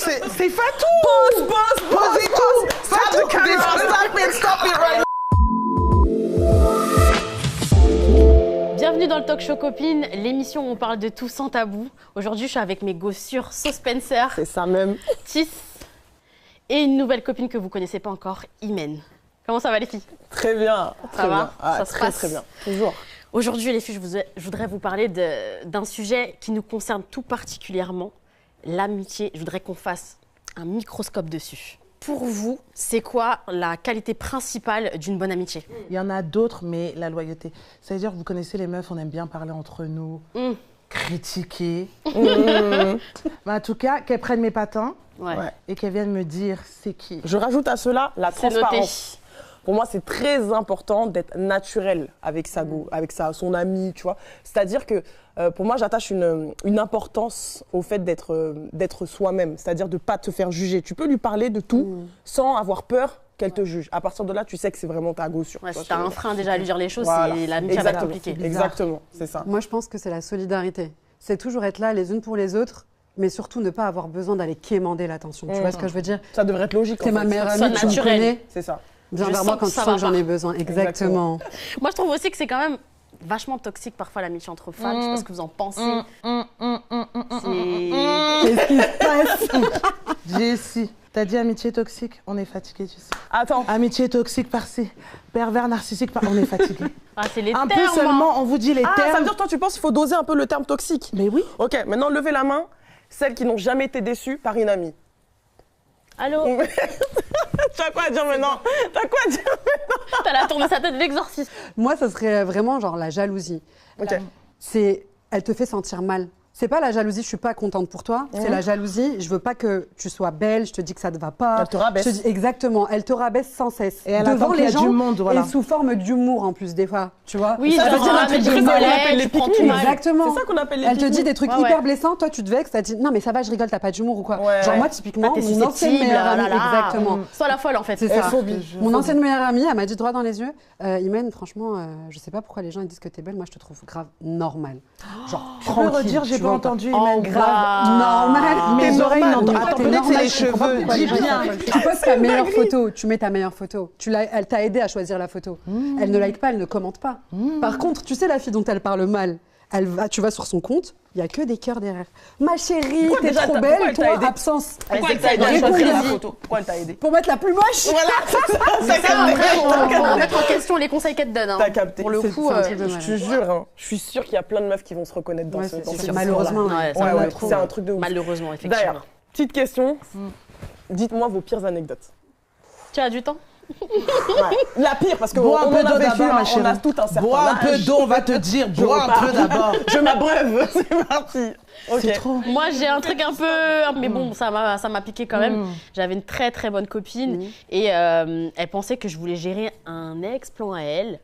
c'est Fatou. Posez tout. Fatou, stop it right now. Bienvenue dans le Talk Show Copines, l'émission où on parle de tout sans tabou. Aujourd'hui, je suis avec mes gossures So Spencer, C'est ça même. Tis et une nouvelle copine que vous connaissez pas encore, Imen. Comment ça va les filles? Très bien. Ça va? Ah, Ça se très passe? très bien. Toujours. Aujourd'hui les filles, je voudrais vous parler d'un sujet qui nous concerne tout particulièrement, l'amitié. Je voudrais qu'on fasse un microscope dessus. Pour vous, c'est quoi la qualité principale d'une bonne amitié? Il y en a d'autres, mais la loyauté. C'est-à-dire, vous connaissez les meufs, on aime bien parler entre nous, critiquer. Mais en tout cas, qu'elles prennent mes patins Ouais. et qu'elles viennent me dire c'est qui. Je rajoute à cela la C'est noté. transparence. Pour moi, c'est très important d'être naturel avec son ami, tu vois. C'est-à-dire que pour moi, j'attache une importance au fait d'être soi-même, c'est-à-dire de ne pas te faire juger. Tu peux lui parler de tout sans avoir peur qu'elle te juge. À partir de là, tu sais que c'est vraiment ta gossure. Ouais, si t'as un frein déjà à lui dire les choses, Voilà. c'est l'amitié va être compliquée. Exactement, c'est ça. Moi, je pense que c'est la solidarité. C'est toujours être là les unes pour les autres, mais surtout ne pas avoir besoin d'aller quémander l'attention. Tu vois ce que je veux dire? Ça devrait être logique. T'es en ma fait. meilleure Soit amie, tu me naturel. connais. C'est ça. Viens Je vers sens moi que quand tu ça sens va que j'en pas. ai besoin. Exactement. Moi, je trouve aussi que c'est quand même vachement toxique parfois l'amitié entre femmes. Je sais pas ce que vous en pensez. Qu'est-ce qui se passe? Jessie, t'as dit amitié toxique, on est fatigué, tu sais. Attends. Amitié toxique par-ci, pervers narcissique par... On est fatigué. Ah, c'est les Un termes. peu seulement, on vous dit les Ah, ça veut termes. dire toi, tu penses qu'il faut doser un peu le terme toxique? Mais oui. Ok, maintenant levez la main, celles qui n'ont jamais été déçues par une amie. Allô? T'as quoi à dire maintenant? T'as quoi à dire? T'as la tourné sa tête de l'exorcisme. Moi, ça serait vraiment genre la jalousie. Ok. Elle te fait sentir mal. C'est pas la jalousie, je suis pas contente pour toi. C'est la jalousie, je veux pas que tu sois belle, je te dis que ça ne va pas. Elle te rabaisse. Je te dis- exactement, elle te rabaisse sans cesse. Et elle attend devant qu'il y les a gens du monde, voilà. et sous forme d'humour en plus des fois, tu vois. Oui, ça ça veut veut dire dire un un truc truc de de malade. malade, tu prends tout mal. Exactement. C'est ça qu'on appelle les Elle te dit piquous. des trucs Ouais, hyper ouais. blessants, toi tu te vexes, t'as dit non mais ça va, je rigole, t'as pas d'humour ou quoi. Ouais. Genre moi typiquement, Ah, t'es mon ancienne susceptible, meilleure amie, là, là. exactement. Sois la folle en fait. C'est ça. Phobie. Mon ancienne meilleure amie, elle m'a dit droit dans les yeux, Imen, franchement, je sais pas pourquoi les gens ils disent que t'es belle, moi je te trouve grave normal. Genre Tu peux tranquille. redire, j'ai tu pas vois, entendu, Oh, Imen. grave. Normal. Mes oreilles normal. n'entendent. Mais Attends, t'es peut-être c'est normal, les je comprends cheveux. pourquoi Dis les gens bien. s'appellent. Tu postes ta meilleure photo, tu mets ta meilleure photo. Elle t'a aidé à choisir la photo. Elle ne like pas, elle ne commente pas. Par contre, tu sais la fille dont elle parle mal, tu vas sur son compte, il n'y a que des cœurs derrière. Ma chérie, t'es déjà trop pourquoi belle, elle t'a toi, aidé absence. Pourquoi elle c'est t'a aidé à Réponds choisir la bien. photo? Pourquoi elle t'a aidé? Pour mettre la plus moche. Voilà, c'est ça. T'as Faut capté. remettre en question les conseils qu'elle te donne. hein. T'as capté. Pour le C'est- coup, c'est un truc de Je te jure, hein, je suis sûre qu'il y a plein de meufs qui vont se reconnaître dans Ouais, ce c'est- dans c'est ce malheureusement. discours-là. ouais, ça Ouais, va ouais, trop, c'est un truc de ouf. malheureusement, effectivement. D'ailleurs, petite question. Dites-moi vos pires anecdotes. Tu as du temps? Ouais. La pire, parce qu'on Bois un on peu en a d'eau vécu, d'abord, ma on chérie. a tout un certain Bois un peu âge. d'eau, on va te dire. Je Bois un repars. peu d'abord. Je m'abreuve, c'est parti. Ok. C'est trop. Moi, j'ai un truc un peu... Mais bon, ça m'a piqué quand même. J'avais une très, très bonne copine. Et elle pensait que je voulais gérer un ex-plan à elle.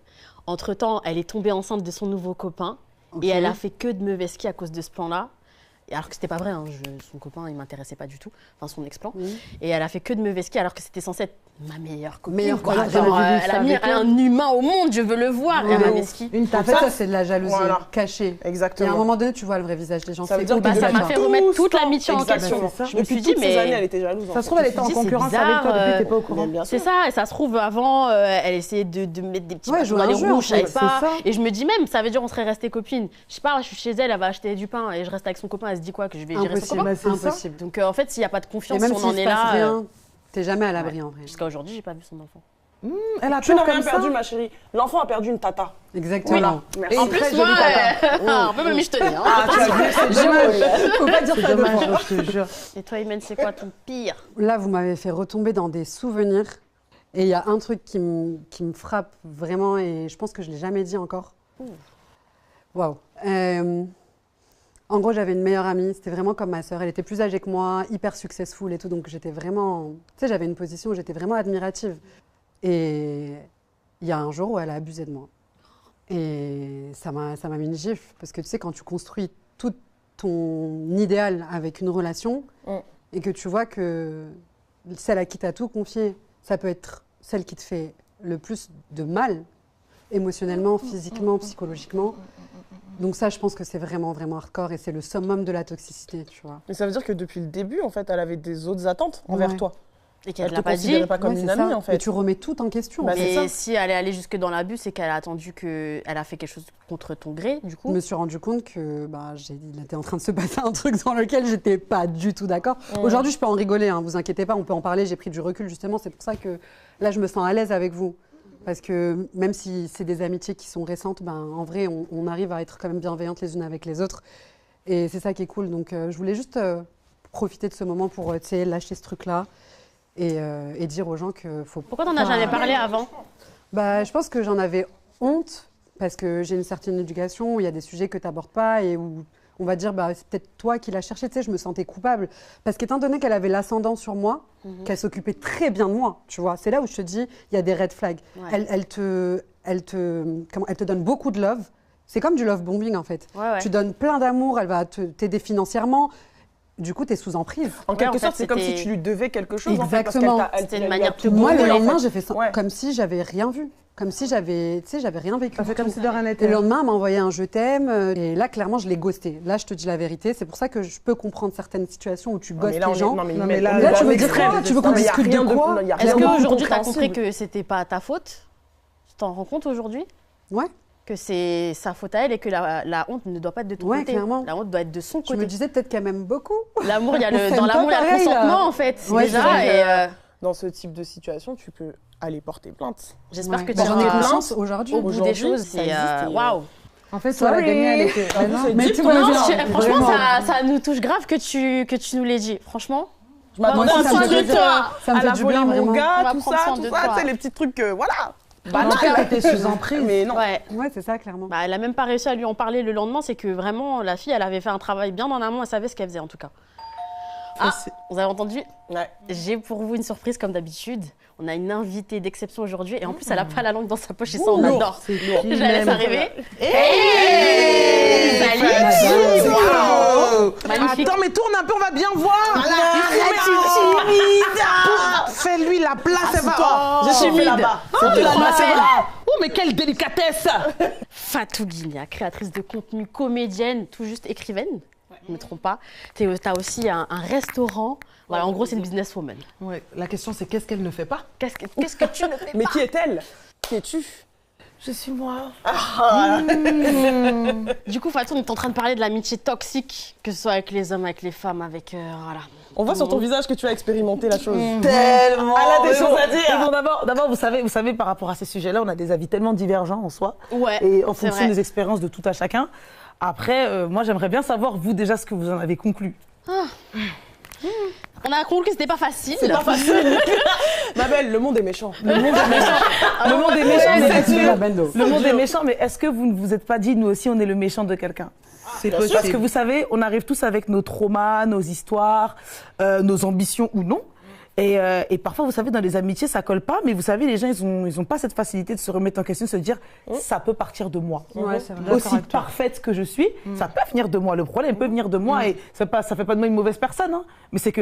Entre-temps, elle est tombée enceinte de son nouveau copain. Ok. Et elle a fait que de me vesquer à cause de ce plan-là. Et alors que c'était pas vrai, hein, son copain, il m'intéressait pas du tout. Enfin, son ex-plan. Et elle a fait que de me vesquer alors que c'était censé être ma meilleure copine. Meilleure quoi. copine, Genre, j'aurais voulu elle a ça mis avec elle. un humain au monde, je veux le voir. Et elle m'a Ouais. vesqué. Une En tape. fait, ça, c'est de la jalousie Voilà. cachée. Et à Exactement. un moment donné, tu vois le vrai visage des gens. Ça veut C'est dire que Bah, ça obligatoire. m'a fait remettre toute Tout le l'amitié en temps. question. Exactement. Je me Depuis suis dit, toutes ces années, mais... elle était jalouse. Ça se trouve, elle était en Je me suis dit, concurrence c'est avec toi bizarre, depuis, t'es pas au courant. bien C'est sûr. ça, et ça se trouve, avant, elle essayait de mettre des petits Ouais, pains jouer dans un les jeu, rouges, je en savais fait, pas. c'est ça. Et je me dis même, ça veut dire on serait restés copines. Je sais pas, je suis chez elle, elle va acheter du pain et je reste avec son copain, elle se dit quoi, que je vais gérer son Impossible. copain. Bah, c'est ça. Impossible. Donc en fait, s'il n'y a pas de Et confiance, même si on s'il en se est passe là... rien, t'es jamais à l'abri en vrai. Jusqu'à aujourd'hui, j'ai pas vu son enfant. Elle a Tu n'as peur rien comme ça. perdu, ma chérie. L'enfant a perdu une tata. Exactement. Voilà. Merci. Et En une plus, très moi, jolie tata. on peut me michetonner. Hein. Ah, tu as vu, c'est dommage. Faut pas dire C'est ça deux dommage, fois. je te jure. Et toi, Imen, c'est quoi ton pire? Là, vous m'avez fait retomber dans des souvenirs. Et il y a un truc qui me frappe vraiment, et je pense que je ne l'ai jamais dit encore. Waouh. En gros, j'avais une meilleure amie, c'était vraiment comme ma sœur. Elle était plus âgée que moi, hyper successful et tout, donc j'étais vraiment... Tu sais, j'avais une position où j'étais vraiment admirative. Et il y a un jour où elle a abusé de moi. Et ça m'a mis une gifle, parce que tu sais, quand tu construis tout ton idéal avec une relation, et que tu vois que celle à qui tu as tout confié, ça peut être celle qui te fait le plus de mal, émotionnellement, physiquement, psychologiquement, Donc ça, je pense que c'est vraiment, vraiment hardcore et c'est le summum de la toxicité, tu vois. Mais ça veut dire que depuis le début, en fait, elle avait des autres attentes envers toi. Et qu'elle Elle ne te l'a pas dit. considérait pas comme Ouais, une c'est amie, ça. en fait. Et tu remets tout en question. Bah, en fait. c'est ça. Mais si elle est allée jusque dans l'abus, c'est qu'elle a attendu qu'elle a fait quelque chose contre ton gré, du Je coup. me suis rendu compte que il était en train de se passer un truc dans lequel j'étais pas du tout d'accord. Aujourd'hui, je peux en rigoler, hein, vous inquiétez pas, on peut en parler. J'ai pris du recul justement, c'est pour ça que là, je me sens à l'aise avec vous. Parce que même si c'est des amitiés qui sont récentes, en vrai, on arrive à être quand même bienveillantes les unes avec les autres. Et c'est ça qui est cool. Donc, je voulais juste profiter de ce moment pour lâcher ce truc-là et dire aux gens qu'il faut Pourquoi t'en as jamais parlé avant? Je pense que j'en avais honte parce que j'ai une certaine éducation où il y a des sujets que tu n'abordes pas et où on va dire c'est peut-être toi qui l'as cherché. Tu sais, je me sentais coupable parce qu'étant donné qu'elle avait l'ascendant sur moi, qu'elle s'occupait très bien de moi, tu vois. C'est là où je te dis, il y a des red flags. Ouais. Elle te donne beaucoup de love. C'est comme du love bombing en fait. Ouais. Tu donnes plein d'amour, elle va t'aider financièrement. Du coup, tu es sous emprise. En quelque en fait, sorte, c'est comme si c'était- tu lui devais quelque chose. Exactement. En fait, parce qu'elle C'était une elle manière lui a de tout Moi, donné, le en lendemain, fait. j'ai fait ça Ouais. comme si j'avais rien vu. Comme si j'avais rien vécu. Ça fait comme si de rien Et n'était. le lendemain, elle m'a envoyé un je t'aime. Et là, clairement, je l'ai ghosté. Là, je te dis la vérité. C'est pour ça que je peux comprendre certaines situations où tu Non, ghostes mais là, les gens. Non, Non, mais là, là, tu veux on dire extrême. quoi? Tu veux qu'on Non, mais y a discute de rien quoi? non, y a Est-ce rien de qu'aujourd'hui, tu as compris compréhensible. que c'était pas ta faute? Tu t'en rends compte aujourd'hui? Ouais. Que c'est sa faute à elle et que la honte ne doit pas être de ton Ouais, côté. clairement. La honte doit être de son Je me côté. disais peut-être qu'elle m'aime beaucoup. L'amour, il y a On s'aime dans pas l'amour, il y a le pareil, là. consentement, en fait. Ouais, déjà. c'est vrai. Et Dans ce type de situation, tu peux aller porter plainte. j'espère Ouais. que tu J'en ai iras conscience aujourd'hui. au bout des Aujourd'hui, choses. ça Et existe et, waouh! En fait, toi, la gagnée, elle était. En plus, c'est Mais deep, tu ton vois, Non, histoire. franchement, Vraiment. ça nous touche grave que tu nous l'aies dit. Franchement, Je m'attendais Moi à aussi, ça me un fait truc, plaisir. Ça me à fait la du volée bien, mon vraiment. On gars, va tout prendre ça, soin tout de ça, toi. tu sais, les petits trucs, voilà. En tout cas, t'es sous emprise. Mais non. ouais. Ouais, c'est ça, clairement. Bah, elle a même pas réussi à lui en parler le lendemain. C'est que vraiment, la fille, elle avait fait un travail bien en amont. Elle savait ce qu'elle faisait en tout cas. Ah, vous avez entendu? Ouais. J'ai pour vous une surprise comme d'habitude. On a une invitée d'exception aujourd'hui et en plus, elle a pas la langue dans sa poche et ça, on adore. C'est Je la laisse arriver. Hey Salut. Wow. Magnifique. Attends, mais tourne un peu, on va bien voir. Fais-lui la place, elle va. Je suis humide. Oh, mais quelle délicatesse. Fatou Guigna, créatrice de contenu, comédienne, tout juste écrivaine. Je ne me trompe pas. Tu as aussi un restaurant. Voilà, en gros, c'est une businesswoman. Ouais, la question, c'est qu'est-ce qu'elle ne fait pas? Qu'est-ce que tu ne fais Mais pas? qui est-elle? Qui es-tu? Je suis moi. Du coup, Fatou, on est en train de parler de l'amitié toxique, que ce soit avec les hommes, avec les femmes, avec... voilà. On voit sur ton visage que tu as expérimenté la chose. Tellement. Elle a des Mais choses bon, à dire. mais bon, d'abord, vous savez, par rapport à ces sujets-là, on a des avis tellement divergents en soi. Ouais, Et en c'est fonction vrai. des expériences de tout à chacun. Après, moi, j'aimerais bien savoir, vous, déjà, ce que vous en avez conclu. On a conclu que c'était pas facile. C'est pas facile. Ma belle, le monde est méchant. Le monde est méchant. Le monde est méchant, mais est-ce la que... bendo. Le monde est méchant, mais est-ce que vous ne vous êtes pas dit, nous aussi, on est le méchant de quelqu'un? C'est Parce que possible. vous savez, on arrive tous avec nos traumas, nos histoires, nos ambitions ou non. Et parfois, vous savez, dans les amitiés, ça colle pas, mais vous savez, les gens, ils ont pas cette facilité de se remettre en question, de se dire, ça peut partir de moi. Ouais, c'est vrai. Aussi parfaite que je suis, ça peut venir de moi. Le problème peut venir de moi et ça fait pas de moi une mauvaise personne, hein. Mais c'est que,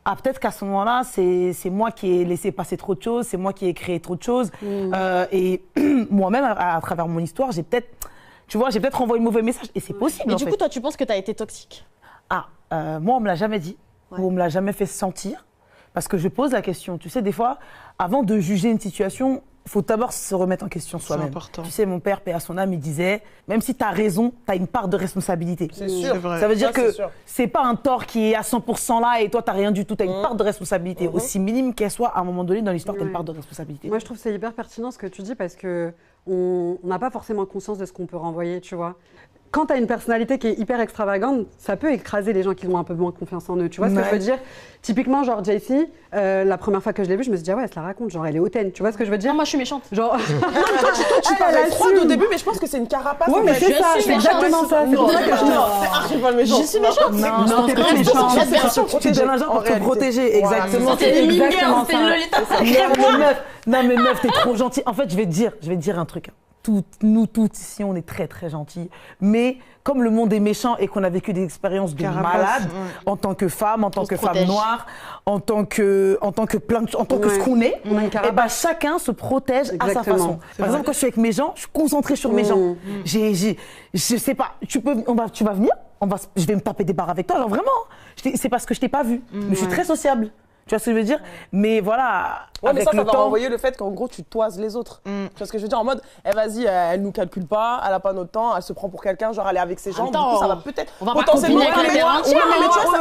peut-être qu'à ce moment-là, c'est moi qui ai laissé passer trop de choses, c'est moi qui ai créé trop de choses. Et moi-même, à travers mon histoire, j'ai peut-être envoyé le mauvais message. Et c'est possible, Et en du fait. coup, toi, tu penses que tu as été toxique? Moi, on me l'a jamais dit, Ouais. ou on me l'a jamais fait sentir, parce que je pose la question. Tu sais, des fois, avant de juger une situation, il faut d'abord se remettre en question soi-même. important. Tu sais, mon père, paix à son âme, il disait, même si tu as raison, tu as une part de responsabilité. C'est sûr. vrai. Ça veut dire Ça, c'est que sûr. c'est pas un tort qui est à 100% là et toi, tu n'as rien du tout. Tu as une part de responsabilité. Aussi minime qu'elle soit, à un moment donné, dans l'histoire, tu as une Ouais. part de responsabilité. Moi, je trouve que c'est hyper pertinent ce que tu dis parce que on n'a pas forcément conscience de ce qu'on peut renvoyer, tu vois. Quand tu as une personnalité qui est hyper extravagante, ça peut écraser les gens qui ont un peu moins confiance en eux. Tu vois ce que je veux dire? Typiquement, genre JC, la première fois que je l'ai vue, je me suis dit, ah ouais, elle se la raconte, genre elle est hautaine. Tu vois ce que je veux dire? Non, moi, je suis méchante. Genre. Tu parais froide au début, mais je pense que c'est une carapace. Ouais, en mais fait. c'est ça, suis c'est méchante. exactement ça. C'est pour ça que je Non, c'est archi pas le méchant. Je suis méchante. Non, t'es pas méchant. Tu te donnes un genre pour te protéger, exactement. C'était une exactement mignonne, c'était une ça. Lolita. Non mais meuf, t'es trop gentille. En fait, je vais te dire un truc. nous toutes ici, on est très très gentils. Mais comme le monde est méchant et qu'on a vécu des expériences de malades, en tant que femme, en tant que femme noire, en tant que ce qu'on est, et ben chacun se protège à sa façon. Par exemple, quand je suis avec mes gens, je suis concentrée sur mes gens. Je sais pas, tu vas venir, je vais me taper des barres avec toi, genre vraiment. C'est parce que je t'ai pas vu, mais je suis très sociable. Tu vois ce que je veux dire? Mais voilà. Ouais, mais ça va temps... renvoyer le fait qu'en gros, tu toises les autres. Tu vois ce que je veux dire? En mode, vas-y, elle nous calcule pas, elle a pas notre temps, elle se prend pour quelqu'un, genre elle est avec ses gens. Du coup, ça va peut-être. On va potentiellement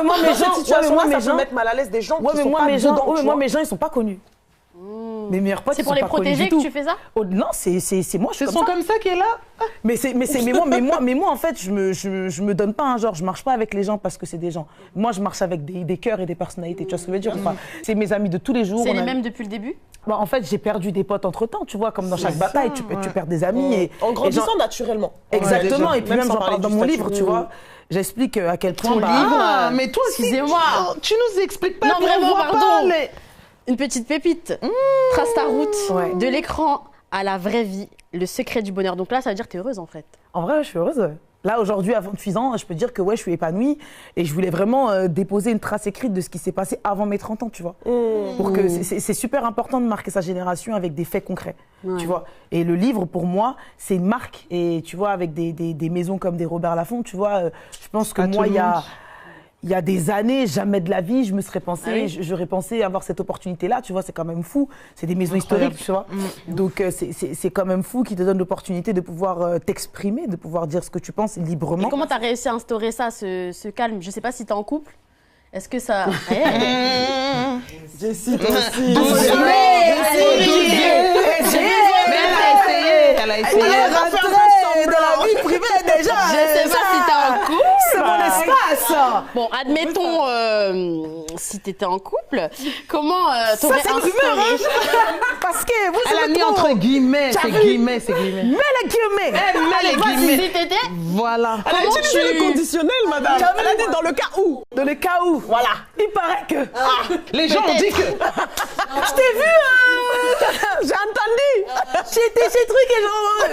moi, cette situation-là, ça peut mettre mal à l'aise des gens qui sont pas dedans. Moi, mes gens, ils sont pas connus. Mes meilleurs potes, c'est pour les protéger que tu fais ça? Non, c'est moi. Ce sont comme ça qui est là. Mais moi, en fait, je me donne pas un genre. Je marche pas avec les gens parce que c'est des gens. Moi, je marche avec des cœurs et des personnalités. Tu vois ce que je veux dire? Enfin, c'est mes amis de tous les jours. C'est les mêmes depuis le début? En fait, j'ai perdu des potes entre temps. Tu vois, comme dans chaque bataille, tu perds des amis. En grandissant naturellement. Exactement. Et puis même, j'en parle dans mon livre, tu vois. J'explique à quel point. Ton livre. Mais toi aussi, excusez-moi. Tu nous expliques pas. Non, vraiment, pardon. Mais... Une petite pépite. Trace ta route de l'écran à la vraie vie, le secret du bonheur. Donc là, ça veut dire que tu es heureuse en fait. En vrai, je suis heureuse. Là, aujourd'hui, à 28 ans, je peux dire que je suis épanouie et je voulais vraiment déposer une trace écrite de ce qui s'est passé avant mes 30 ans, tu vois. Pour que c'est super important de marquer sa génération avec des faits concrets, tu vois. Et le livre, pour moi, c'est une marque. Et tu vois, avec des maisons comme des Robert Laffont, tu vois, je pense que moi, il y a des années, jamais de la vie, je me serais pensé, j'aurais pensé avoir cette opportunité-là, tu vois, c'est quand même fou. C'est des maisons historiques, tu vois. Donc, c'est quand même fou qui te donne l'opportunité de pouvoir t'exprimer, de pouvoir dire ce que tu penses librement. Et comment tu as réussi à instaurer ça, ce calme? Je sais pas si tu es en couple. Est-ce que ça... Jessie, toi aussi. Elle a essayé. De la vie privée déjà. Je sais pas si t'es en couple. C'est mon espace. Bon, admettons si t'étais en couple, comment t'aurais Ça, c'est une rumeur, hein. Parce que vous Elle a mis entre guillemets, c'est guillemets, c'est guillemets. Mais les guillemets. Elle met les guillemets. Si t'étais... Voilà. Elle a utilisé le conditionnel, madame. Elle a dit dans le cas où. Dans le cas où. Voilà. Il paraît que... Les gens ont dit que... Je t'ai vu, j'ai entendu. J'ai truc et genre...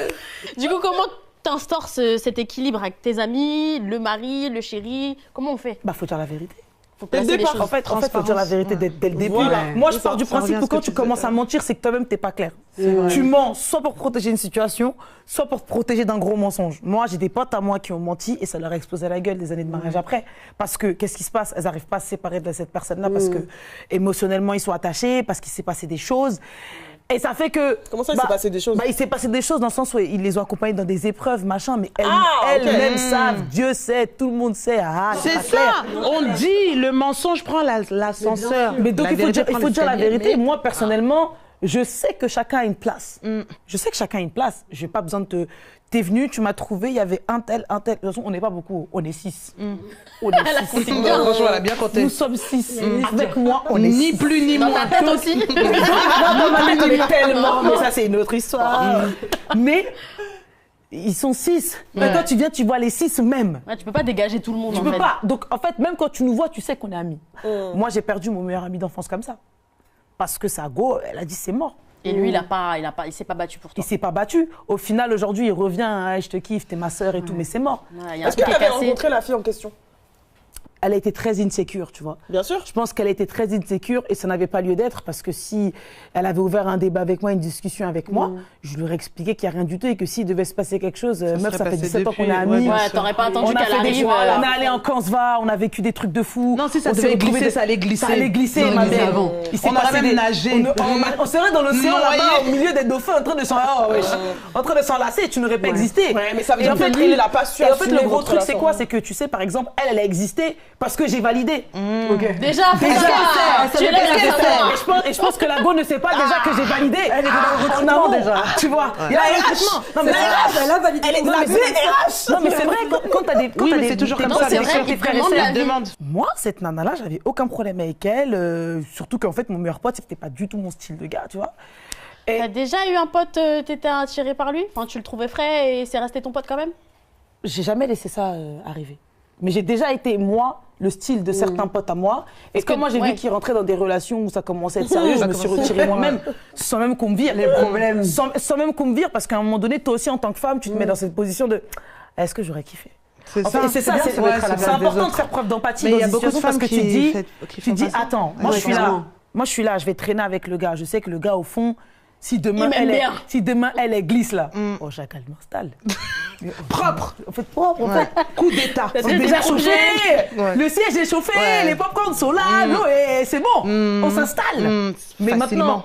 Du coup, comment t'instaures cet équilibre avec tes amis, le mari, le chéri? Comment on fait? Faut dire la vérité. Faut placer les choses. En fait, faut dire la vérité dès le début. Voilà. Moi, je pars du principe que quand tu commences à mentir, c'est que toi-même, t'es pas clair. Tu mens soit pour protéger une situation, soit pour te protéger d'un gros mensonge. Moi, j'ai des potes à moi qui ont menti et ça leur a explosé la gueule des années de mariage après. Parce que, qu'est-ce qui se passe? Elles n'arrivent pas à se séparer de cette personne-là parce que émotionnellement, ils sont attachés, parce qu'il s'est passé des choses. Et ça fait que... Comment ça, il s'est passé des choses? Il s'est passé des choses dans le sens où ils les ont accompagnés dans des épreuves, machin, mais elles-mêmes savent, Dieu sait, tout le monde sait. C'est ça. On dit, le mensonge prend l'ascenseur. Mais donc, il faut dire la vérité. Moi, personnellement, je sais que chacun a une place. Je sais que chacun a une place. Je n'ai pas besoin de te... T'es venu, tu m'as trouvé, il y avait un tel. De toute façon, on n'est pas beaucoup, on est 6. On est 6. Franchement, elle a bien compté. Nous sommes 6. Avec moi, on est Ni 6. plus ni Dans moins. ta tête aussi? Dans ma tête, on est tellement. Mais ça, c'est une autre histoire. Mais ils sont 6. Mais quand tu viens, tu vois les 6 même. Ouais, tu peux pas dégager tout le monde. Tu peux pas. Donc, en fait, même quand tu nous vois, tu sais qu'on est amis. Moi, j'ai perdu mon meilleur ami d'enfance comme ça. Parce que sa go, elle a dit c'est mort. Et lui, il s'est pas battu pour toi. Il s'est pas battu. Au final, aujourd'hui, il revient, hein, je te kiffe, t'es ma sœur et tout, mais c'est mort. Ouais, y a un Est-ce que truc tu qui est avais cassé. rencontré la fille en question? Elle a été très insécure, tu vois. Bien sûr. Je pense qu'elle a été très insécure et ça n'avait pas lieu d'être parce que si elle avait ouvert un débat avec moi, une discussion avec moi, je lui aurais expliqué qu'il n'y a rien du tout et que s'il devait se passer quelque chose, meuf, ça fait 17 ans qu'on est amis. Ouais, t'aurais pas attendu On a qu'elle fait des arrive. choses, on est allé en Kansva, on a vécu des trucs de fou. Non, si ça On devait devait trouver glisser, des- ça allait glisser. Ça allait glisser, Ça ma allait belle. avant. Il s'est On aurait passé même des- nagé. On serait dans l'océan Noyé. là-bas, au milieu des dauphins, en train de s'enlacer. Tu n'aurais pas existé. Ouais, mais ça veut Et dire en fait, que lui, il a pas su Et en fait, assumer le gros votre truc, c'est relation. quoi? C'est que tu sais, par exemple, elle a existé parce que j'ai validé. Déjà, tu es là, Et je pense que la go ne sait pas déjà que j'ai validé. Elle était dans le recrutement déjà. Tu vois. Il y a un recrutement. Non, mais Elle a validé. non, mais c'est vrai, quand t'as des. Oui, mais c'est toujours comme ça. c'est avec vrai tes qu'ils frères et demandent sœurs la vie. demandent. Moi, cette nana-là, j'avais aucun problème avec elle. Surtout qu'en fait, mon meilleur pote, c'était pas du tout mon style de gars, tu vois. T'as déjà eu un pote, t'étais attiré par lui? Enfin, tu le trouvais frais et c'est resté ton pote quand même? J'ai jamais laissé ça arriver. Mais j'ai déjà été, moi, le style de certains potes à moi. Et quand moi j'ai vu ouais. qu'ils rentraient dans des relations où ça commençait à être sérieux, je me suis retirée moi-même sans même qu'on me vire. Les problèmes. Sans même qu'on me vire, parce qu'à un moment donné, toi aussi en tant que femme, tu te mets dans cette position de est-ce que j'aurais kiffé? C'est En fait, ça, c'est ça, bien, c'est se mettre à la place des important de autres. faire preuve d'empathie Mais dans il y a une beaucoup de situation parce femmes que tu dis, qui tu font dis pas ça. attends, moi Ouais, je suis là, clairement. moi je suis là, je vais traîner avec le gars. Je sais que le gars au fond, si demain m'aime bien. si demain elle glisse là, oh chacal m'installe. Propre. En fait propre, en fait. Coup d'état. C'est déjà chauffé, Ouais. le siège est chauffé, Ouais. les popcorns sont là, l'eau est, c'est bon, on s'installe. Mais facilement. maintenant,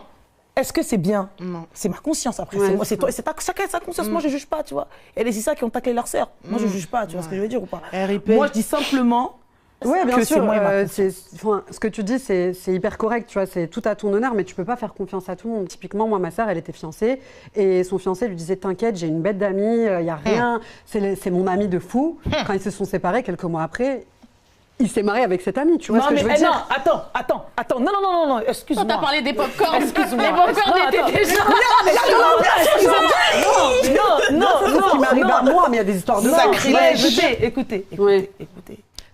est-ce que c'est bien? Non. C'est ma conscience après, Ouais, c'est moi, c'est c'est toi, c'est chacun sa conscience. Moi je juge pas, tu vois. Et c'est ça qui ont taclé leur sœur. Moi je juge pas, tu vois ce que je veux dire ou pas? RIP. Moi je dis simplement Oui, bien que sûr. c'est moi et ma Ce que tu dis, c'est hyper correct, tu vois, c'est tout à ton honneur, mais tu peux pas faire confiance à tout le monde. Typiquement, moi, ma sœur, elle était fiancée, et son fiancé lui disait t'inquiète, j'ai une bête d'amis, il y a rien, c'est mon ami de fou. Quand ils se sont séparés, quelques mois après, il s'est marié avec cette amie, tu vois non ce que mais je veux non, dire? attends, non, excuse-moi. Quand t'as parlé des popcorns, Excuse-moi. les popcorns Non, étaient attends. déjà... Non, Ce qui m'est arrivé à moi, mais il y a des histoires de Sacrilège. Écoutez. Ouais.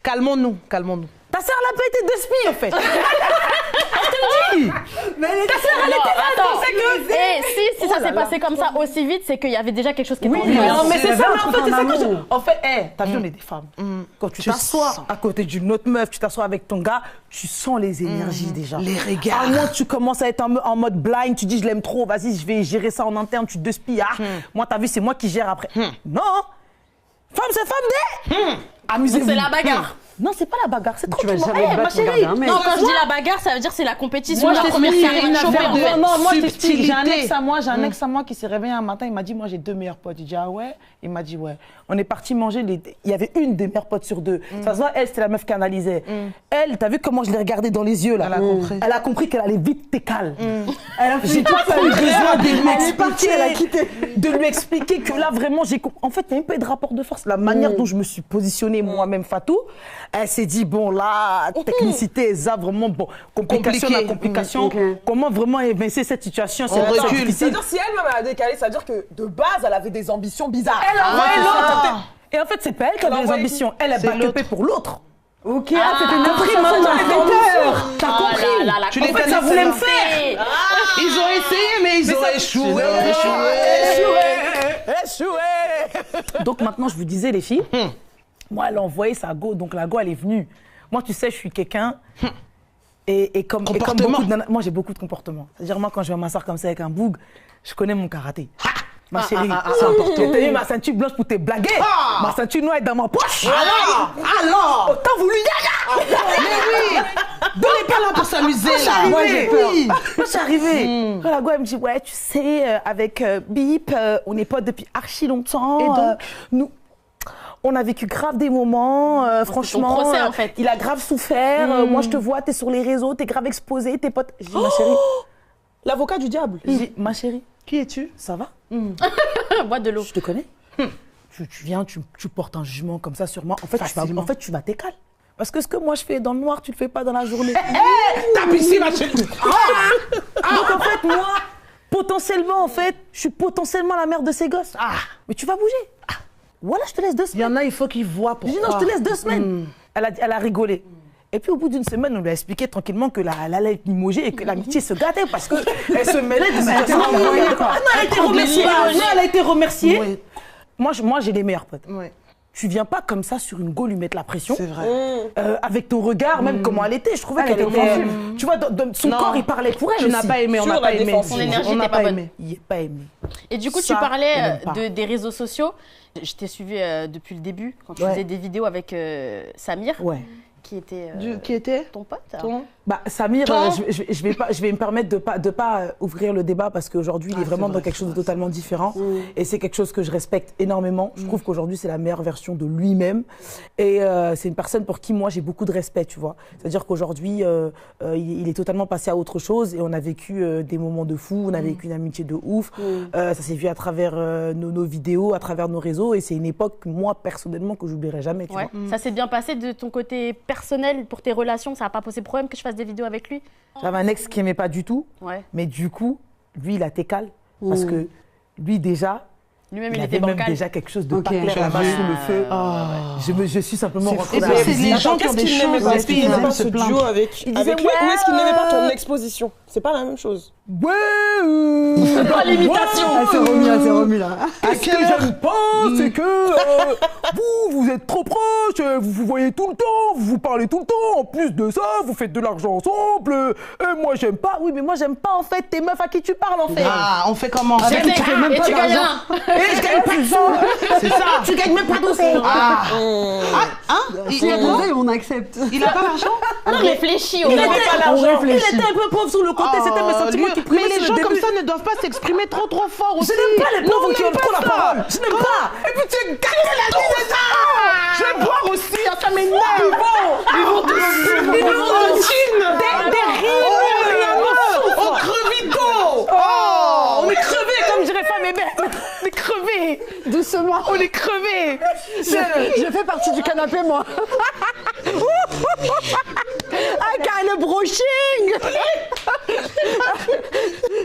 Calmons-nous. Ta sœur, elle a pas été de spi, en fait. Je te le dis. Ta sœur, elle était là, elle pensait que... Et si ça s'est passé comme ça aussi vite, c'est qu'il y avait déjà quelque chose qui était en Oui, place. non, mais c'est ça, mais en fait, c'est ça que je... amour. En fait, t'as vu, on est des femmes. Quand tu t'assois à côté d'une autre meuf, tu t'assois avec ton gars, tu sens les énergies déjà. Les regards. À moins que tu commences à être en mode blind, tu dis je l'aime trop, vas-y, je vais gérer ça en interne, tu te spies. Moi, t'as vu, c'est moi qui gère après. Non. Femme, c'est femme des. Amusez-vous. Donc c'est la bagarre. Non, c'est pas la bagarre, c'est Tu vas tranquillement. jamais te Ma battre pour chérie, garder un mec. Non, quand je dis la bagarre, ça veut dire c'est la compétition, moi, la je première t'explique, qui arrive une à choper affaire en de- fait. Non, moi, je t'explique. J'ai un Subtilité. ex à moi qui s'est réveillé un matin, il m'a dit, moi, j'ai 2 meilleurs potes. Il dit, ah ouais? Il m'a dit, ouais. On est parti manger, il y avait une des meilleures potes sur 2. Ça se voit, elle, c'était la meuf qui analysait. Elle, t'as vu comment je l'ai regardée dans les yeux, là? Elle a compris. Elle a compris qu'elle allait vite t'écaler. J'ai J'ai pas eu besoin Elle est partie, elle a quitté. de lui expliquer que là, vraiment, j'ai compris. En fait, il n'y a même pas eu de rapport de force. La manière dont je me suis positionnée moi-même, Fatou, elle s'est dit, bon, là, technicité, ça, vraiment, bon, complication, Compliqué. la complication. Ok. Comment vraiment évincer cette situation? C'est On vraiment recule. difficile. C'est-à-dire, si elle-même a décalé, ça veut dire que de base, elle avait des ambitions bizarres. Elle a envoyé c'est l'autre. Et en fait, c'est pas elle qui Elle a avait des envoyé ambitions. Elle a C'est backupé l'autre. pour l'autre. Ok, c'était une Compris, autre maman, façon de faire. T'as Ah compris? là là, la Tu les En fait, ça connaissais voulait me pas. faire. Ils ont essayé, mais ils ont échoué. Échoué. Donc maintenant, je vous disais, les filles, moi, elle a envoyé sa go, donc la go, elle est venue. Moi, tu sais, je suis quelqu'un. Et comme Comportement. beaucoup de nanas, moi, j'ai beaucoup de comportements. C'est-à-dire, moi, quand je vais m'asseoir comme ça avec un boug, je connais mon karaté. Ma chérie, c'est important. T'as mis ma ceinture blanche pour te blaguer. Ma ceinture noire est dans ma poche. Alors Autant voulu yaya. Mais oui. On n'est pas là pour s'amuser, là. Moi, j'ai peur. Oui. Moi, je suis arrivée. Quand la go, elle me dit, ouais, tu sais, avec Bip, on est potes depuis archi longtemps. Et donc nous, on a vécu grave des moments, franchement. procès, en fait. Il a grave souffert. Moi, je te vois, t'es sur les réseaux, t'es grave exposée, tes potes. Je dis, ma chérie. L'avocat du diable. Je dis, ma chérie, Qui es-tu? ça va? Bois de l'eau. Je te connais. Tu viens, tu portes un jugement comme ça sur moi. En fait, Facilement. tu vas t'écaler. Parce que ce que moi je fais dans le noir, tu le fais pas dans la journée. Tape ici, ma chérie. Donc en fait, moi, potentiellement, en fait, je suis potentiellement la mère de ces gosses. Mais tu vas bouger. Voilà, je te laisse 2 Il y semaines. en a, il faut qu'ils voient Je dis pourquoi. non, je te laisse 2 semaines. Elle a rigolé. Et puis au bout d'une semaine, on lui a expliqué tranquillement que elle allait être limogée et que l'amitié se gâtait parce qu'elle se mêlait de situations. été envoyée, quoi. Ah non, elle a été remerciée. Non, elle a été remerciée. Oui. Moi, j'ai les meilleurs potes. Oui. Tu viens pas comme ça sur une go lui mettre la pression. C'est vrai. Avec ton regard, même comment elle était, je trouvais Elle qu'elle était était. offensive. Tu vois, dans son Non. corps, il parlait pour elle. Tu n'as aussi. pas aimé, on Sur n'a la pas aimé. défense. Son énergie On n'a était pas bonne. aimé. Il n'est pas aimé. Et du coup, tu Ça, parlais elle aime pas. des réseaux sociaux. Je t'ai suivi depuis le début, quand tu Ouais. faisais des vidéos avec Samir, Ouais. qui était Qui était ton pote. Bah, Samir, Ton- je vais me permettre de pas ouvrir le débat parce qu'aujourd'hui, il est vraiment c'est dans vrai, quelque chose de c'est vrai, totalement différent. Et c'est quelque chose que je respecte énormément. Je trouve qu'aujourd'hui, c'est la meilleure version de lui-même. Et c'est une personne pour qui, moi, j'ai beaucoup de respect, tu vois. C'est-à-dire qu'aujourd'hui, il est totalement passé à autre chose et on a vécu des moments de fou, on a vécu une amitié de ouf. Ça s'est vu à travers nos vidéos, à travers nos réseaux. Et c'est une époque, moi, personnellement, que j'oublierai jamais, tu Ouais. vois. Ça s'est bien passé de ton côté personnel pour tes relations. Ça n'a pas posé problème que je fasse des vidéos avec lui. J'avais un ex qui aimait pas du tout. Ouais. Mais du coup, lui, il a técal. Parce que lui, déjà, Lui-même, Il il avait était même bancal. déjà quelque chose de Ok. pas clair là-bas J'avoue. sous le feu. Je suis simplement rentrée Et dans puis, la c'est cuisine. les gens qui ont Qu'est-ce des qu'il n'aimait choses. pas Est-ce qu'il n'aimait pas se ce plaindre. duo avec Il avec disait, lui ou est-ce qu'il n'aimait pas ton ouais. exposition? C'est pas la même chose. Ouais, Pas l'imitation. Elle s'est remis là. Ce que j'aime pas, c'est que vous êtes trop proches, vous vous voyez tout le temps, vous vous parlez tout le temps. En plus de ça, vous faites de l'argent ensemble. Et moi, j'aime pas. Oui, mais moi, j'aime pas en fait tes meufs à qui tu parles en fait. Ah, on fait comment? Et tu gagnes rien. Et je gagne pas de ça. C'est ça. Tu gagnes même pas d'oseille. Ah, hein? S'il y a de l'oseille, on accepte. Il a pas l'argent? On réfléchit au Il moins. avait pas l'argent. Il était un peu pauvre sur le côté, c'était mes sentiments qui Mais primaient les sur gens le comme début. ça ne doivent pas s'exprimer trop fort aussi. Je n'aime pas les pauvres Non, qui on ont n'aime trop pas la ça. parole. Je n'aime pas. Et puis tu es gagné la vie déjà. Je vais boire aussi, ça m'énerve. Ils vont de chine. Des rires. On crevito. Oh, on est crevés comme dirait femme et bête. On est crevés. Doucement. On est crevés. Je fais partie du canapé, moi. Ah, car le brushing.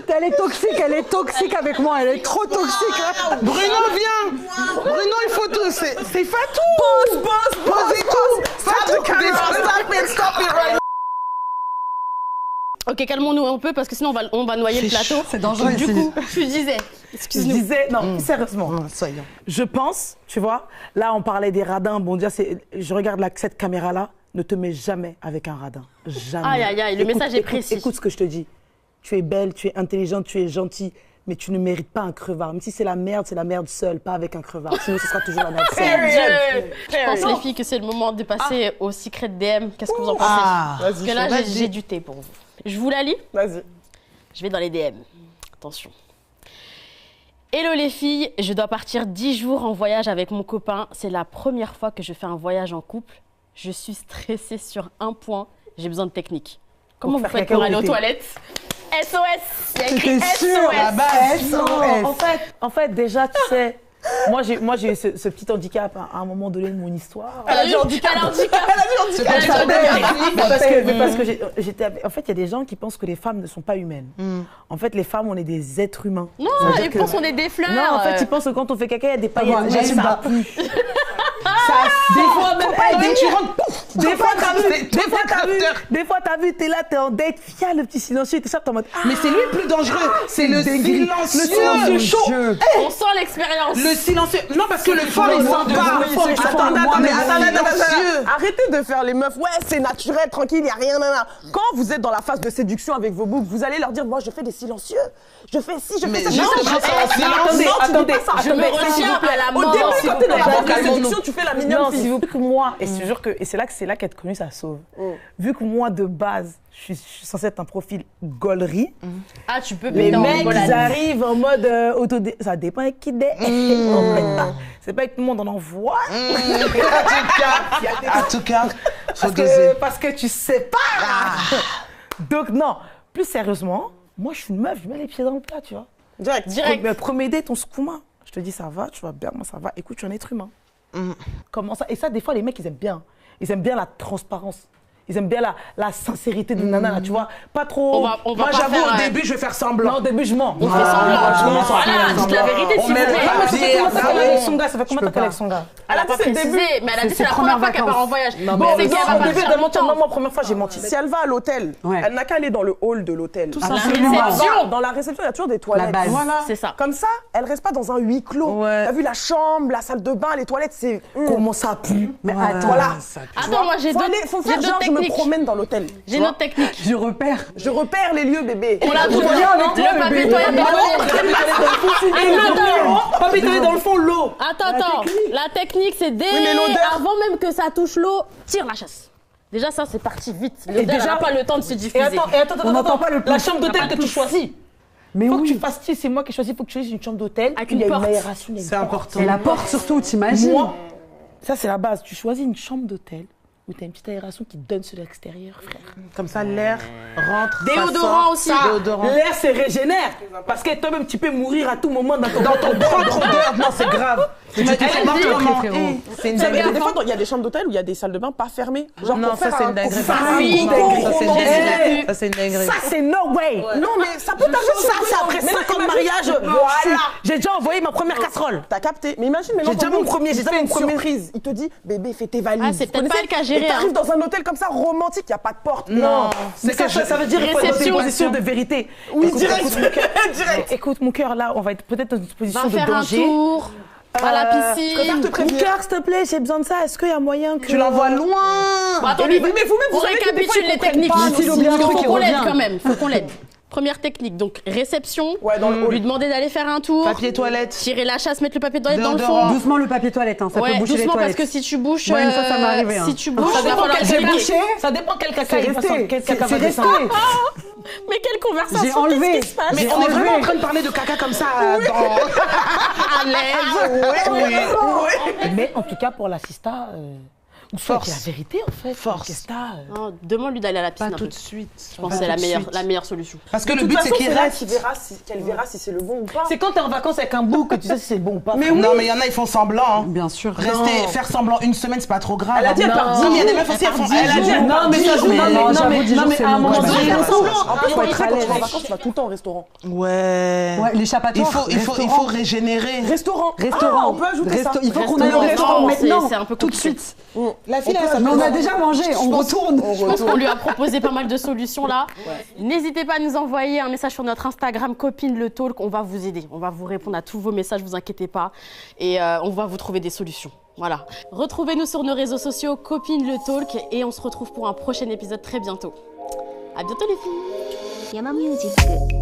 Elle est toxique avec moi, elle est trop toxique. Bruno, viens. Bruno, il faut tout. C'est Fatou. Posez tout. Stop it right now. Ok, calmons-nous un peu parce que sinon on va noyer le plateau. C'est dangereux Du ici. coup, tu disais. Je Excuse-nous. disais, non, sérieusement. Soyons. Je pense, tu vois, là on parlait des radins, bon déjà, je regarde cette caméra-là, ne te mets jamais avec un radin. Jamais. Aïe, aïe, aïe, le message est précis. Écoute ce que je te dis. Tu es belle, tu es intelligente, tu es gentille, mais tu ne mérites pas un crevard. Même si c'est la merde seule, pas avec un crevard. Sinon ce sera toujours la merde seule. Je pense les filles que c'est le moment de passer au secret DM. Qu'est-ce que vous en pensez? Ah. Parce que là, j'ai du thé pour vous. Je vous la lis. Vas-y. Je vais dans les DM. Attention. Hello les filles, je dois partir 10 jours en voyage avec mon copain. C'est la première fois que je fais un voyage en couple. Je suis stressée sur un point. J'ai besoin de technique. Comment vous faire faites caca pour au aller aux thé. toilettes? SOS. Il y a écrit C'était sûr, SOS. là-bas, En fait, déjà, tu sais, moi j'ai eu ce petit handicap à un moment donné de mon histoire. Elle a dit handicap. Elle a dit handicap. C'est pas Mais parce que j'étais. En fait, il y a des gens qui pensent que les femmes ne sont pas humaines. En fait, les femmes, on est des êtres humains. Non, C'est-à-dire ils que- pensent qu'on est des fleurs. Non, en fait, ils pensent que quand on fait caca, il y a des paillettes. moi, Mais j'assume ça pas. pue. Des fois, même, Dès que tu rentres, pouf. des fois, t'as vu, capteur. des fois, t'as vu, t'es là, t'es en date, viens le petit silencieux, t'es ça, t'es en mode. Mais c'est lui le plus dangereux. C'est le dinguerie. silencieux. Le silencieux chaud. Dieu. On sent l'expérience. Le silencieux. Non, parce que le fort, il s'en va. Silencieux. Arrêtez de faire les meufs. Ouais, c'est naturel, tranquille, il n'y a rien. Nanana. Quand vous êtes dans la phase de séduction avec vos boucs, vous allez leur dire, moi, je fais des silencieux. Je fais ci, je fais Mais ça. justement, je fais ça. c'est un Non, silence. tu dis pas ça. Je me retiens à la Au mort. début, quand t'es dans la phase de Calmons-nous. séduction, tu fais la mignonne Non, fille. s'il vous plaît, que moi, et c'est sûr que, et c'est là qu'être connu, ça sauve. Vu que moi, de base, je suis censée être un profil gaulerie, Ah, tu peux les péter en mecs, rigolade. ils arrivent en mode ça dépend avec qui t'es. En fait, pas. C'est pas avec tout le monde, on en voit. En tout cas, faut doser. Parce que tu sais pas. Donc, non, plus sérieusement, moi, je suis une meuf, je mets les pieds dans le plat, tu vois. Direct. Mais premier date, on se couma. Je te dis, ça va, tu vas bien, moi, ça va. Écoute, tu es un être humain. Comment ça? Et ça, des fois, les mecs, ils aiment bien. Ils aiment bien la transparence. Ils aiment bien la sincérité de nana, là, tu vois. Pas trop. On va Moi, pas j'avoue, faire, au début, je vais faire semblant. Non, au début, je mens. On fait semblant. Voilà, dites la vérité, On s'il vous met le plaît. papier. Ça fait combien t'as collé avec son gars? Ça fait combien t'as collé avec son gars? Elle a pas précisé, mais elle a dit c'est la ses première fois premières qu'elle part en vacances. voyage. Bon, C'est qu'elle va au début, partir elle mentir. longtemps. Moi, première fois, j'ai menti. Si elle va à l'hôtel, Ouais. elle n'a qu'à aller dans le hall de l'hôtel. La Absolument. réception. Dans la réception, il y a toujours des toilettes. base. Voilà. C'est ça. Comme ça, elle reste pas dans un huis clos. Ouais. T'as vu la chambre, la salle de bain, les toilettes, c'est. Comment ça pue? Mais attends, Voilà. Attends, moi j'ai Faut faire d'autres genre, je me techniques. promène dans l'hôtel. J'ai une autre technique. je repère. Je repère les lieux, bébé. On a Je trouvé viens avec toi, le papier bébé. toilette Attends, Pas péter dans le fond, l'eau. attends. La technique, c'est dès mais l'odeur. avant même que ça touche l'eau, tire la chasse. Déjà, ça, c'est parti vite. L'odeur, déjà- elle n'a pas le temps de se Et diffuser. attends, On n'entend pas le La pouce. chambre d'hôtel que tu choisis. Mais Faut que oui. tu fasses, c'est moi qui choisis, faut que tu choisisses une chambre d'hôtel. Avec où il y a une une porte. aération. il y a une C'est porte. important. Et la porte surtout, t'imagines. Moi, ça c'est la base. Tu choisis une chambre d'hôtel où tu as une petite aération qui donne sur l'extérieur, frère. Comme ça, l'air rentre. ça Déodorant sort. aussi. Déodorant. L'air se régénère. Parce que toi-même, tu peux mourir à tout moment dans ton Dans ton propre odeur. Non, c'est grave. Tu m'as dit, c'est mort, frérot. C'est une Des dinguerie. fois, il y a des chambres d'hôtel où il y a des salles de bain pas fermées. Genre Non, pour ça faire c'est un- une dinguerie. pour faire un Oui, concours Ça c'est une romantique. dinguerie. Ça c'est une dinguerie. Ça, c'est no way. Non, mais ça peut t'arriver. Ça, c'est après 5 ans de mariage. Voilà. J'ai déjà envoyé ma première casserole. T'as capté. Mais imagine maintenant. J'ai déjà ton mon mec, premier, il j'ai te déjà fait mon une premier. surprise. Il te dit, bébé, fais tes valises. Ah, c'est Vous peut-être pas connaissez le cas géré, Et t'arrives hein. dans un hôtel comme ça, romantique, il n'y a pas de porte. Non, Mais c'est ça veut dire qu'il faut être dans une Réception. position de vérité. Oui, Écoute, direct. écoute, mon cœur. Direct. Écoute, mon cœur, là, on va être peut-être dans une position Va de faire un danger. tour à la Je préfère piscine. te Mon prévenir. cœur, s'il te plaît, j'ai besoin de ça. Est-ce qu'il y a moyen que... Tu l'envoies loin. Bon, attendez, Mais vous-même, on vous savez que des fois, récapitule ils les comprennent techniques. pas, Parce mais qu'il s'il oublie un truc, faut il qu'on l'aide revient. quand même. Faut qu'on l'aide. Première technique, donc réception. Ouais, dans le hall. Lui demander d'aller faire un tour. Papier toilette. Tirer la chasse, mettre le papier toilette dans le Déodorant. fond. Doucement le papier toilette, hein, ça Ouais, peut boucher les doucement parce toilettes. que si tu bouches, Moi, une fois, ça m'est arrivé, hein. si tu bouches, Ça il va dépend falloir quel communiquer. bouché. Ça dépend quel caca il va resté. quel caca C'est va resté. descendre. Mais quelle conversation, J'ai enlevé. qu'est-ce qui se passe? Mais J'ai on est vraiment en enlevé. train de parler de caca comme ça dans... à l'aise. Mais en tout cas, pour l'assista, Force. c'est la vérité, en fait. Force. Qu'est-ce que t'as, Non, demande-lui d'aller à la piscine. Pas un tout peu. de suite. Je pense que c'est la meilleure solution. Parce que De le toute but c'est façon, qu'il c'est là reste. qu'elle verra si c'est le bon ou pas. C'est quand t'es en vacances avec un bouc que tu sais si c'est bon ou pas. Mais oui. Non, mais il y en a, ils font semblant. Hein. Bien sûr. Rester, faire semblant une semaine, c'est pas trop grave. Elle a dit, elle hein. part 10 Non, mais il y a des jours. meufs aussi, elles font. Elle a dit, elle part Non, mais 10 ça jours. joue. Non, Non, mais j'avoue, 10 jours, c'est à un bon. moment Ouais, donné, ouais, faut ouais. semblant. En plus, faut on être sait à quand tu l'aise. vas en vacances, tu vas tout le temps au restaurant. Ouais. Ouais, l'échappatoire. Il faut régénérer. Restaurant. Restaurant. Ah, on peut ajouter ça. Il faut qu'on Restaurant. aille au restaurant Non, maintenant. c'est un peu tout de compliqué. suite. La fille, peut elle Mais on a déjà mangé, on retourne. Je pense qu'on lui a proposé pas mal de solutions là. N'hésitez pas à nous envoyer un message sur notre Instagram Copine le Talk. On va vous aider. On va vous répondre à tous vos messages, vous inquiétez pas. Et on va vous trouver des solutions. Voilà. Retrouvez-nous sur nos réseaux sociaux Copine le Talk. Et on se retrouve pour un prochain épisode très bientôt. À bientôt les filles. Yama Music